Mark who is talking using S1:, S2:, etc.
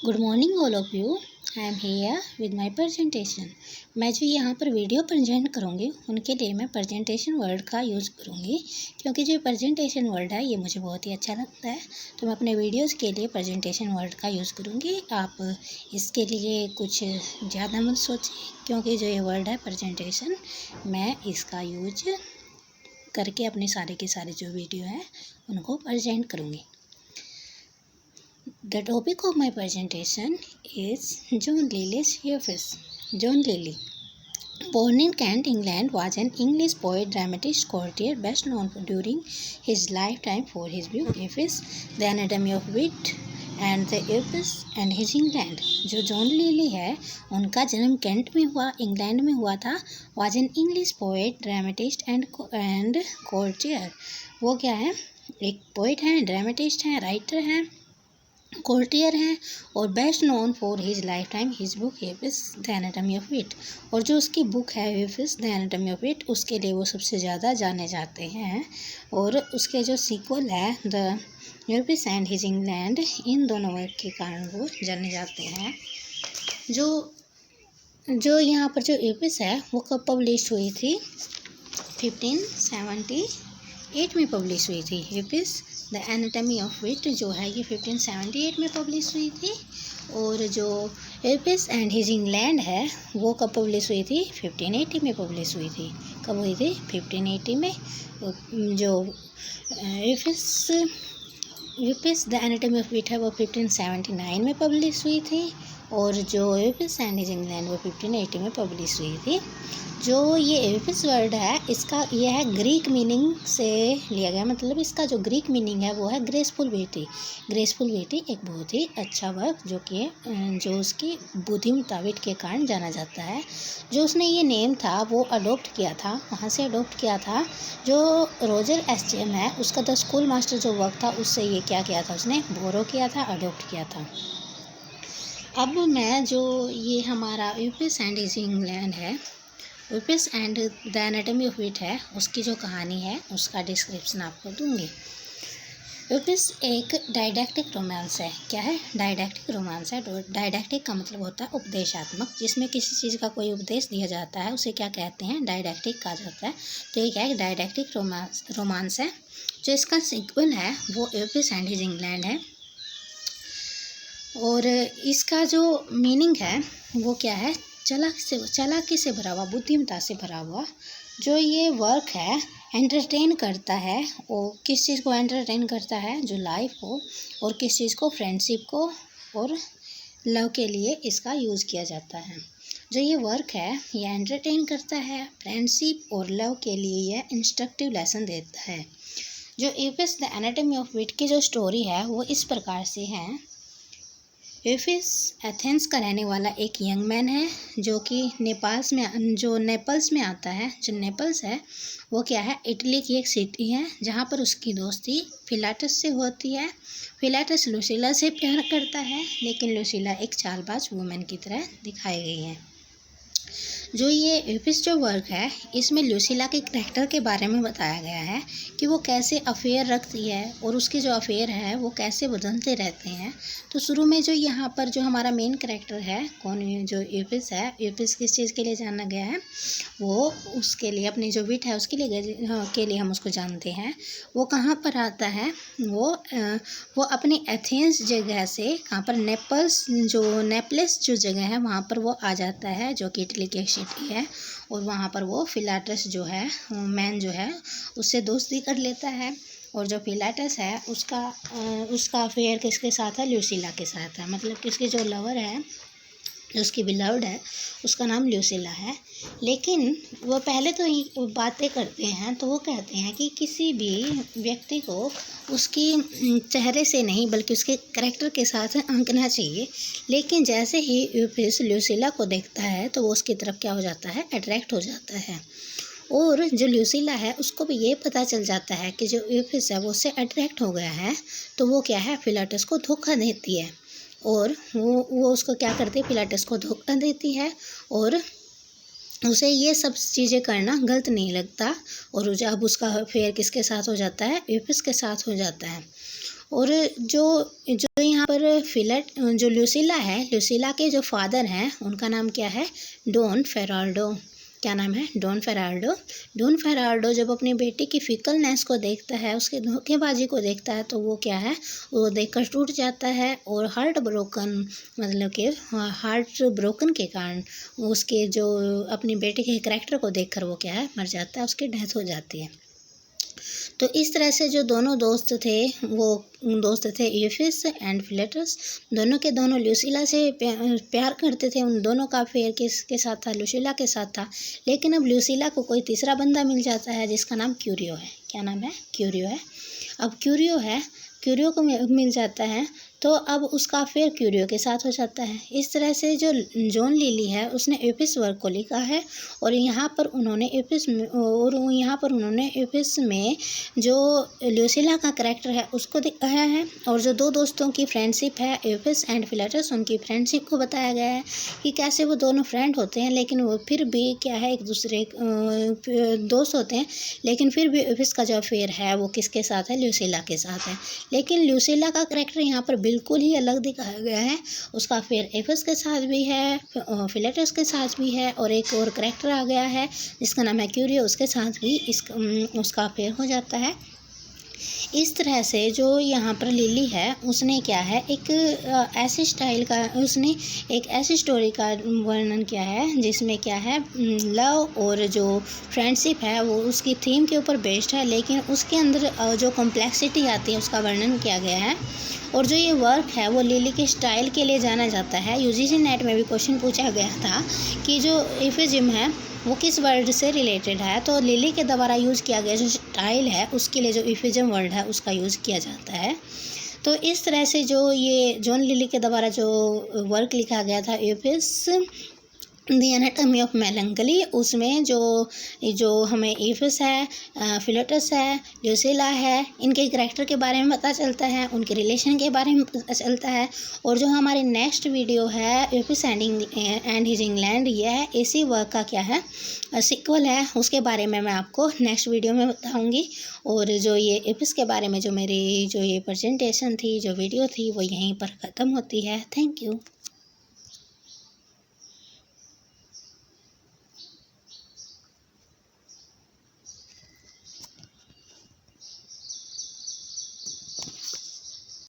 S1: Good morning all of you. I am here with my presentation. मैं जो यहाँ पर वीडियो प्रेजेंट करूँगी उनके लिए मैं प्रेजेंटेशन वर्ड का यूज़ करूँगी, क्योंकि जो प्रेजेंटेशन वर्ड है ये मुझे बहुत ही अच्छा लगता है। तो मैं अपने वीडियोस के लिए प्रेजेंटेशन वर्ड का यूज़ करूँगी। आप इसके लिए कुछ ज़्यादा मत सोचें, क्योंकि जो ये वर्ड है प्रेजेंटेशन, मैं इसका यूज करके अपने सारे के सारे जो वीडियो हैं उनको प्रेजेंट करूँगी। The topic of my presentation is John Lilly's Euphis. John Lilly, born in Kent, England, was an English poet, dramatist, courtier, best known during his lifetime for his book Euphis, The Anatomy of Wit and the Euphis and his England. जो John lily है उनका जन्म Kent में हुआ, England में हुआ था। was an English poet, dramatist and courtier. वो क्या है? एक पोइट हैं, ड्रामेटिस्ट हैं, राइटर हैं, कोर्टियर हैं और best known for his lifetime his book Euphues the anatomy of wit. और जो उसकी बुक है Euphues the anatomy of wit, उसके लिए वो सबसे ज़्यादा जाने जाते हैं। और उसके जो सीक्वल है द यूफिस एंड हिज इंग्लैंड, इन दोनों वर्क के कारण वो जाने जाते हैं। जो यहाँ पर जो यूफिस है वो कब पब्लिश हुई थी? 1578 में पब्लिश हुई थी। यूफिस द एनाटॉमी ऑफ विट जो है ये 1578 में पब्लिश हुई थी। और जो यूफिस एंड हिज इंग्लैंड है वो कब पब्लिश हुई थी? 1580 में पब्लिश हुई थी। कब हुई थी? 1580 में। जो यूफिस द एनाटॉमी ऑफ विट है वो 1579 में पब्लिश हुई थी। और जो यूफिस एंड हिज इंग्लैंड वो 1580 में पब्लिश हुई थी। जो ये यूफिस वर्ड है इसका यह है ग्रीक मीनिंग से लिया गया, मतलब इसका जो ग्रीक मीनिंग है वो है ग्रेसफुल ब्यूटी। ग्रेसफुल ब्यूटी एक बहुत ही अच्छा वर्क जो उसकी बुद्धिमत्ता विट के कारण जाना जाता है। जो उसने ये नेम था वो अडोप्ट किया था, वहाँ से अडोप्ट किया था। जो रोजर एसजेम है उसका द स्कूल मास्टर जो वर्क था उससे ये क्या किया था, उसने बोरो किया था, अडोप्ट किया था। अब मैं जो ये हमारा यूफिस एंड हिज इंग्लैंड है, यूफिस एंड द एनाटॉमी ऑफ विट है, उसकी जो कहानी है उसका डिस्क्रिप्शन आपको दूंगी। यूफिस एक डायडैक्टिक रोमांस है। क्या है? डायडैक्टिक रोमांस है। डायडैक्टिक का मतलब होता है उपदेशात्मक, जिसमें किसी चीज़ का कोई उपदेश दिया जाता है उसे क्या कहते हैं? डायडैक्टिक कहा जाता है। तो ये क्या है? डायडैक्टिक रोमांस है। जो इसका सीक्वल है वो यूफिस एंड हिज इंग्लैंड है। और इसका जो मीनिंग है वो क्या है? चालाकी से भरा हुआ, बुद्धिमत्ता से भरा हुआ। जो ये वर्क है एंटरटेन करता है, और किस चीज़ को एंटरटेन करता है? जो लाइफ को, और किस चीज़ को? फ्रेंडशिप को और लव के लिए इसका यूज़ किया जाता है। जो ये वर्क है ये एंटरटेन करता है, फ्रेंडशिप और लव के लिए यह इंस्ट्रक्टिव लेसन देता है। जो यूफिस द एनाटॉमी ऑफ विट की जो स्टोरी है वो इस प्रकार से है। यूफिस एथेंस का रहने वाला एक यंग मैन है जो कि नेपल्स में आता है। जो नेपल्स है वो क्या है? इटली की एक सिटी है, जहाँ पर उसकी दोस्ती फिलाटस से होती है। फिलाटस लुसीला से प्यार करता है, लेकिन लुसीला एक चालबाज वुमेन की तरह दिखाई गई है। जो ये यूफिस जो वर्क है इसमें लुसीला के करैक्टर के बारे में बताया गया है कि वो कैसे अफेयर रखती है और उसके जो अफेयर है वो कैसे बदलते रहते हैं। तो शुरू में जो यहाँ पर जो हमारा मेन करैक्टर है कौन, जो यूफिस है, यूफिस किस चीज़ के लिए जाना गया है? वो उसके लिए, अपनी जो विट है उसके लिए हम उसको जानते हैं। वो कहाँ पर आता है? वो अपनी एथेंस जगह से कहाँ पर, नेपल्स जो जगह है वहाँ पर वो आ जाता है, जो कि इटली की सिटी है। और वहाँ पर वो फिलाटस जो है मैन जो है उससे दोस्ती कर लेता है। और जो फिलाटस है उसका अफेयर किसके साथ है? लुसीला के साथ है। मतलब किसकी जो लवर है, जो उसकी बिलव्ड है, उसका नाम लुसीला है। लेकिन वो पहले तो बातें करते हैं तो वो कहते हैं कि किसी भी व्यक्ति को उसकी चेहरे से नहीं बल्कि उसके करैक्टर के साथ आंकना चाहिए। लेकिन जैसे ही यूफिस लुसीला को देखता है तो वो उसकी तरफ क्या हो जाता है? अट्रैक्ट हो जाता है। और जो लुसीला है उसको भी ये पता चल जाता है कि जो यूफिस है वो उससे अट्रैक्ट हो गया है। तो वो क्या है? फिलाटस को धोखा देती है। और वो उसको क्या करती है? फिलाटस को धोखा देती है और उसे ये सब चीज़ें करना गलत नहीं लगता। और अब उसका अफेयर किसके साथ हो जाता है? यूफिस के साथ हो जाता है। और जो जो यहाँ पर जो ल्यूसिला है, ल्यूसिला के जो फादर हैं उनका नाम क्या है, डॉन फेराल्डो। क्या नाम है, डॉन फेराल्डो। डॉन फेराल्डो जब अपनी बेटी की फिकलनेस को देखता है, उसके धोखेबाजी को देखता है, तो वो क्या है, वो देखकर टूट जाता है और हार्ट ब्रोकन, मतलब कि हार्ट ब्रोकन के कारण उसके जो अपनी बेटी के करैक्टर को देखकर वो क्या है, मर जाता है, उसकी डेथ हो जाती है। तो इस तरह से जो दोनों दोस्त थे वो दोस्त थे यूफिस एंड फिलेटस। दोनों के दोनों ल्यूसिला से प्यार करते थे। उन दोनों का अफेयर किसके साथ था, ल्यूसिला के साथ था। लेकिन अब ल्यूसिला को कोई तीसरा बंदा मिल जाता है जिसका नाम क्यूरियो है। क्या नाम है, क्यूरियो है। अब क्यूरियो को मिल जाता है, तो अब उसका अफेयर क्यूरियो के साथ हो जाता है। इस तरह से जो जॉन लिली है उसने एपिस वर्क को लिखा है और यहाँ पर उन्होंने एपिस में जो ल्यूसिला का करैक्टर है उसको दिखाया है और जो दो दोस्तों की फ्रेंडशिप है, एपिस एंड फिलेटस, उनकी फ्रेंडशिप को बताया गया है कि कैसे वो दोनों फ्रेंड होते हैं लेकिन वो फिर भी क्या है, एक दूसरे दोस्त होते हैं, लेकिन फिर भी एपिस का जो अफेयर है वो किसके साथ है, ल्यूसिला के साथ है। लेकिन ल्यूसिला का करैक्टर यहाँ पर बिल्कुल ही अलग दिखाया गया है। उसका अफेयर एपिस के साथ भी है, फिलेटस के साथ भी है और एक और करैक्टर आ गया है जिसका नाम है क्यूरियो, उसके साथ भी उसका अफेयर हो जाता है। इस तरह से जो यहाँ पर लिली है उसने क्या है, एक ऐसी स्टाइल का, उसने एक ऐसी स्टोरी का वर्णन किया है जिसमें क्या है, लव और जो फ्रेंडशिप है वो उसकी थीम के ऊपर बेस्ड है, लेकिन उसके अंदर जो कॉम्प्लेक्सिटी आती है उसका वर्णन किया गया है। और जो ये वर्क है वो लिली के स्टाइल के लिए जाना जाता है। यूजीसी नेट में भी क्वेश्चन पूछा गया था कि जो इफिज्म है वो किस वर्ड से रिलेटेड है, तो लिली के द्वारा यूज़ किया गया जो स्टाइल है उसके लिए जो इफिज्म वर्ड है उसका यूज़ किया जाता है। तो इस तरह से जो ये जॉन लिली के द्वारा जो वर्क लिखा गया था Apis the anatomy of melancholy, उसमें जो हमें एपिस है, फिलेटस है, ल्यूसिला है, इनके करैक्टर के बारे में पता चलता है, उनके रिलेशन के बारे में पता चलता है। और जो हमारी नेक्स्ट वीडियो है एपिस एंड हिज इंग्लैंड, यह इसी वर्क का क्या है, सीक्वल है। उसके बारे में मैं आपको नेक्स्ट वीडियो में बताऊंगी। और जो ये एपिस के बारे में जो मेरी जो ये प्रेजेंटेशन थी, जो वीडियो थी, वो यहीं पर ख़त्म होती है। Thank you.